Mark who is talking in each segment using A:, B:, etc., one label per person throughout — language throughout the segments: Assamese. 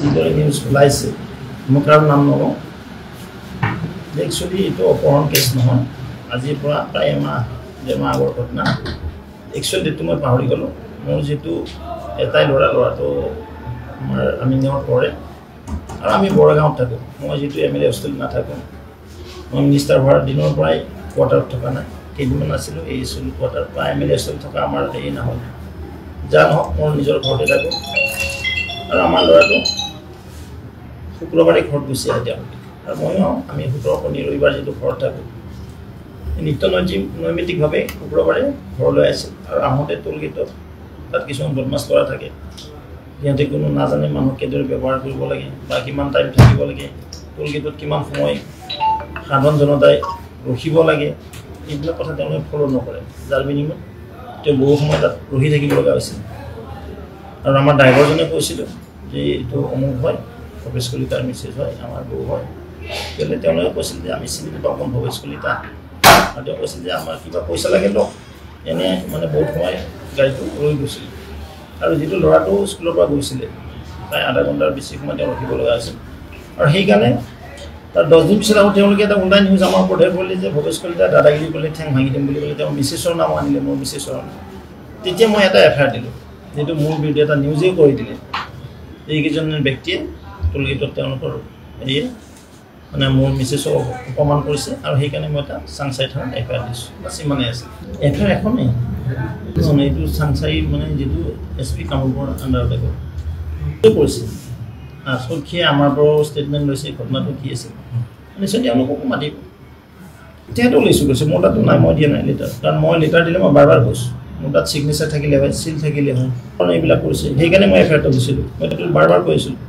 A: যিদৰে নিউজ ওলাইছে মই কাৰো নাম নলওঁ একচুৱেলি এইটো অপহৰণ কেছ নহয় আজিৰ পৰা প্ৰায় ডেৰমাহ আগৰ ঘটনা একচুৱেলি ডেটটো মই পাহৰি গ'লোঁ মোৰ যিটো এটাই ল'ৰাটো আমাৰ আমিনগাঁৱত পৰে আৰু আমি বৰগাঁৱত থাকোঁ মই যিটো MLA হোষ্টেলত নাথাকোঁ মই মিনিষ্টাৰ হোৱাৰ দিনৰ পৰাই কোৱাৰ্টাৰত থকা নাই কেইদিনমান আছিলোঁ এই স্কুল কোৱাৰ্টাৰ বা MLA হোষ্টেলত থকা আমাৰ হেৰি নহ'ল যা নহওক মোৰ নিজৰ ঘৰতে থাকোঁ আৰু আমাৰ ল'ৰাটো শুক্ৰবাৰে ঘৰত গুচি আহে তেওঁলোকে আৰু ময়ো আমি শনি ৰবিবাৰ যিটো ঘৰত থাকোঁ নৈমিত্তিকভাৱে শুক্ৰবাৰে ঘৰলৈ আহিছিল আৰু আহোঁতে টোলগেটত তাত কিছুমান বদমাছ ল'ৰা থাকে সিহঁতে কোনো নাজানে মানুহক কেনেদৰে ব্যৱহাৰ কৰিব লাগে বা কিমান টাইম থাকিব লাগে টোলগেটত কিমান সময় সাধাৰণ জনতাই ৰখিব লাগে এইবিলাক কথা তেওঁলোকে ফ'ল' নকৰে যাৰ বিনিময়ত তেওঁ বহু সময় তাত ৰখি থাকিব লগা হৈছিল আৰু আমাৰ ড্ৰাইভাৰজনে কৈছিলোঁ যে এইটো অমুক হয় ভৱেশ কলিতাৰ মেছেজ হয় আমাৰ বৌ হয় তেওঁলোকে কৈছিল যে আমি চিনি নাপাওঁ কোন ভৱেশ কলিতা আৰু তেওঁ কৈছিল যে আমাৰ কিবা পইচা লাগে লওক এনে মানে বহুত সময় গাড়ীটো ৰৈ গৈছিল আৰু যিটো ল'ৰাটো স্কুলৰ পৰা গৈছিলে প্ৰায় আধা ঘণ্টাৰ বেছি সময় তেওঁ ৰখিব লগা আছিল আৰু সেইকাৰণে তাৰ 10 দিন পিছত আকৌ তেওঁলোকে এটা অনলাইন নিউজ আমাৰ ওপৰত কৰিলে যে ভৱেশ কলিতা দাদাগিৰি কৰিলে ঠেং ভাঙি দিম বুলি ক'লে তেওঁ মিছেছৰ নাম আনিলে মোৰ মিছেছৰ তেতিয়া মই এটা FIR দিলোঁ যিটো মোৰ বিৰুদ্ধে এটা নিউজেই কৰি দিলে এইকেইজন ব্যক্তিয়ে টোলগেটত তেওঁলোকৰ হেৰিয়ে মানে মোৰ মিছেছক অপমান কৰিছে আৰু সেইকাৰণে মই এটা চাংচাই থানাত FIR দিছোঁ বাছ ইমানেই আছে FIR এখনেই এইটো চাংচাই মানে যিটো SP কামৰূপৰ আণ্ডাৰতে কৰিছে আচলতে আমাৰ পৰাও ষ্টেটমেণ্ট লৈছে ঘটনাটো কি আছিল নিশ্চয় তেওঁলোককো মাতিব তেতিয়াতো লৈছোঁ কৈছে মোৰ তাতো নাই মই দিয়া নাই লেটাৰ কাৰণ মই লেটাৰ দিলে মই বাৰ বাৰ কৈছোঁ মোৰ তাত ছিগনেচাৰ থাকিলে হয় চিল থাকিলে হয় কাৰণ এইবিলাক কৰিছে সেইকাৰণে মই FIRটো দিছিলোঁ মই তাতো বাৰ বাৰ কৈছিলোঁ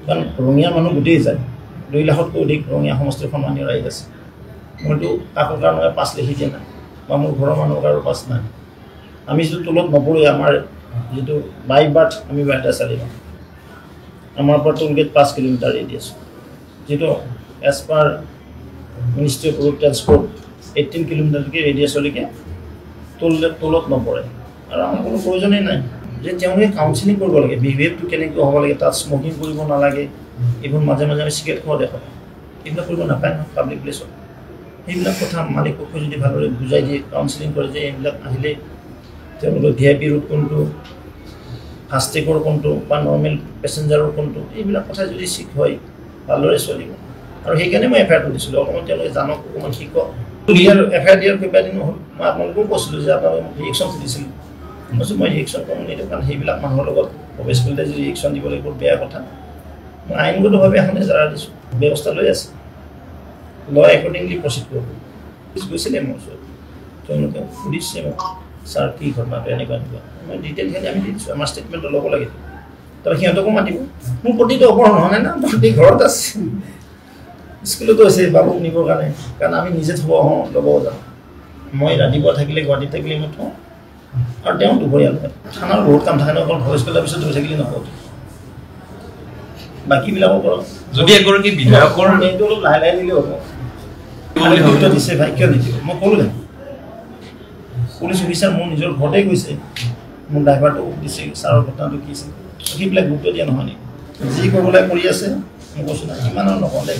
A: কাৰণ ৰঙীয়া মানুহ গোটেই যায় 2 লাখতকৈ অধিক ৰঙীয়া সমষ্টিৰ সন্মানীয় ৰাইজ আছে মইতো কাকো কাৰণে পাছ লিখি দিয়া নাই বা মোৰ ঘৰৰ মানুহৰ কাৰো পাছ নাই আমি যিটো তলত নপৰোঁ আমাৰ যিটো বাই বাৰ্থ আমি বাহিৰতে চালি যাওঁ আমাৰ পৰা টোলগেট 5 কিলোমিটাৰ ৰেডিয়াছ যিটো as per ministry of road transport 18 কিলোমিটাৰলৈকে ৰেডিয়াছলৈকে তলত নপৰে আৰু আমাৰ কোনো প্ৰয়োজনেই নাই যে তেওঁলোকে কাউন্সেলিং কৰিব লাগে বিহেভিয়াৰটো কেনেকৈ হ'ব লাগে তাত স্মকিং কৰিব নালাগে এইবোৰ মাজে মাজে আমি চিগাৰেট খোৱা দেখা এইবিলাক কৰিব নাপায় নহয় পাব্লিক প্লেছত সেইবিলাক কথা মালিকপক্ষই যদি ভালদৰে বুজাই দিয়ে কাউন্সেলিং কৰে যে এইবিলাক আহিলে তেওঁলোকৰ VIP ৰোড কোনটো ফাষ্টেগৰ কোনটো বা নৰ্মেল পেচেঞ্জাৰৰ কোনটো এইবিলাক কথা যদি ঠিক হয় ভালদৰে চলিব আৰু সেইকাৰণে মই FIRটো দিছিলোঁ অকণমান তেওঁলোকে জানক অকণমান শিকক FIR দিয়াৰ কেইবাদিন হ'ল মই আপোনালোকেও কৈছিলোঁ যে আপোনালোকে মোক ৰিয়েকশ্যন দিছিলোঁ মই ৰিয়েকশ্যন কৰোঁ নিদিওঁ কাৰণ সেইবিলাক মানুহৰ লগত ভৱেশ কলিতাই যদি ৰিয়েকশ্যন দিব লাগিব বেয়া কথা মই আইনগতভাৱে এখন এজাহাৰ দিছোঁ ব্যৱস্থা লৈ আছে ল একৰ্ডিংলি প্ৰচিড কৰিব গৈছিলে মোৰ ওচৰত তেওঁলোকে সুধিছে মোক ছাৰ কি ঘটনাটো এনেকুৱা মই ডিটেইলখিনি আমি দি দিছোঁ আমাৰ ষ্টেটমেণ্টটো ল'ব লাগিব তাৰপৰা সিহঁতকো মাতিব মোৰ প্ৰতিটো অপহৰণ হোৱা নাই না প্ৰতি ঘৰত আছে স্কুলতো আছে বাবুক নিবৰ কাৰণে কাৰণ আমি নিজে থ'ব ল'ব যাওঁ মই ৰাতিপুৱা থাকিলে গুৱাহাটীত থাকিলে মই থওঁ আৰু তেওঁ দুপৰীয়া লয় থানাৰ বহুত কাম থাকে ন অকল ভৱেশ কলিতাৰ পিছত হৈ থাকিলে নহ'ব বাকীবিলাকৰ কৰক
B: যদি এগৰাকী বিধায়কৰ
A: এইটো অলপ লাহে লাহে দিলে হ'ব দিছে ভাই কিয় নিদিব মই ক'লোঁ জানো পুলিচ অফিচাৰ মোৰ নিজৰ ঘৰতে গৈছে মোৰ ড্ৰাইভাৰটো দিছে ছাৰৰ ঘটনাটো কি আছিল সেইবিলাক গুৰুত্ব দিয়া নহয় নেকি যি কৰিবলৈ কৰি আছে মই কৈছোঁ নাই ইমান আৰু নকওঁ দেই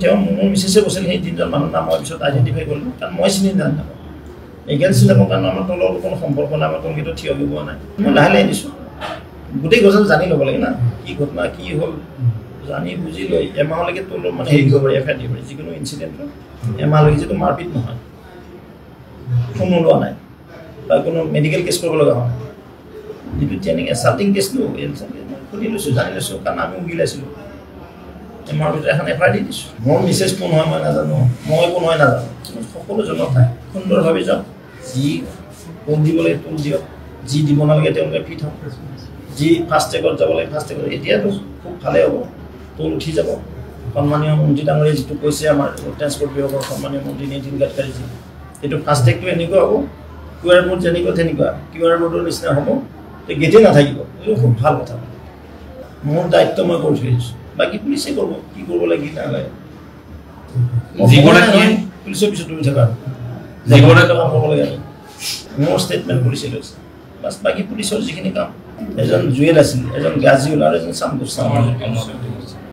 A: তেওঁ মোৰ মিছেছে কৈছিল সেই 3জন মানুহৰ নাম মই পিছত আইডেণ্টিফাই কৰিলোঁ কাৰণ মই চিনি নাপাওঁ এইগাল চিনি নাপাওঁ কাৰণ আমাৰ তলৰ কোনো সম্পৰ্ক নাই আমাৰ তলগেটো থিয় দিব নাই মই লাহে লাহে দিছোঁ গোটেই গজল জানি ল'ব লাগে না কি ঘটনা কি হ'ল জানি বুজি লৈ এমাহলৈকে তলৰ মানে হেৰি কৰিব পাৰি FIR দিব পাৰি যিকোনো ইনচিডেণ্টত এমাহলৈকে যিটো মাৰপিট নহয় ফোন ওলোৱা নাই বা কোনো মেডিকেল কেছ কৰিব লগা হোৱা নাই যিটো ট্ৰেইনিং এছাল্টিং কেছটো শুনি লৈছোঁ জানি লৈছোঁ কাৰণ আমি উগিলাইছিলোঁ এমাহৰ ভিতৰত এখন FIR দি দিছোঁ মোৰ মিছেছ কোন হয় মই নাজানো মই কোন হয় নাজানো সকলো জনক নাই সুন্দৰভাৱে যাওঁ যি কোন দিব লাগে তোল দিয়ক যি দিব নালাগে তেওঁলোকে ফিট হওক যি ফাষ্টেগত যাব লাগে ফাষ্টেগত এতিয়াতো খুব ভালেই হ'ব তোল উঠি যাব সন্মানীয় মন্ত্ৰী ডাঙৰীয়ে যিটো কৈছে আমাৰ ট্ৰেন্সপৰ্ট বিভাগৰ সন্মানীয় মন্ত্ৰী নীতিন গাডকাৰীজী সেইটো ফাষ্টেগটো এনেকুৱা হ'ব QR বোৰ্ড যেনেকুৱা তেনেকুৱা QR বোৰ্ডৰ নিচিনা হ'ব গেটেই নাথাকিব এইটো খুব ভাল কথা মোৰ দায়িত্ব মই কৰি থৈ দিছোঁ বাকী পুলিচে কৰিব কি কৰিব লাগে নালাগে পুলিচৰ পিছত তুমি থকা কাম কৰিব লাগে মোৰ ষ্টেটমেণ্ট পুলিচে লৈছে বাছ বাকী পুলিচৰ যিখিনি কাম এজন জুৱেল আছিল, এজন গাজিউল আৰু এজন চামগুচ্ছা।